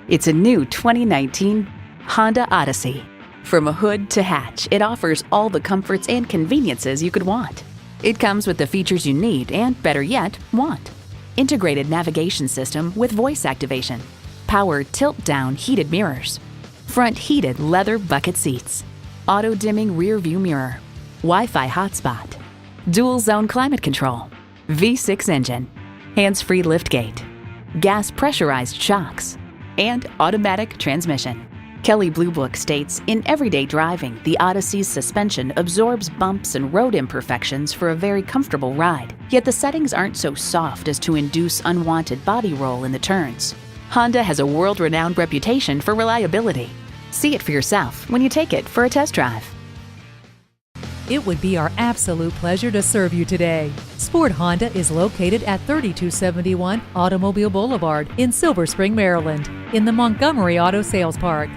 It's a new 2019 Honda Odyssey. From a hood to hatch, it offers all the comforts and conveniences you could want. It comes with the features you need and, better yet, want. Integrated navigation system with voice activation, power tilt-down heated mirrors, front heated leather bucket seats, auto-dimming rear view mirror, Wi-Fi hotspot, dual zone climate control, V6 engine, hands-free liftgate, gas pressurized shocks, and automatic transmission. Kelley Blue Book states, in everyday driving, the Odyssey's suspension absorbs bumps and road imperfections for a very comfortable ride, yet the settings aren't so soft as to induce unwanted body roll in the turns. Honda has a world-renowned reputation for reliability. See it for yourself when you take it for a test drive. It would be our absolute pleasure to serve you today. Sport Honda is located at 3271 Automobile Boulevard in Silver Spring, Maryland, in the Montgomery Auto Sales Park.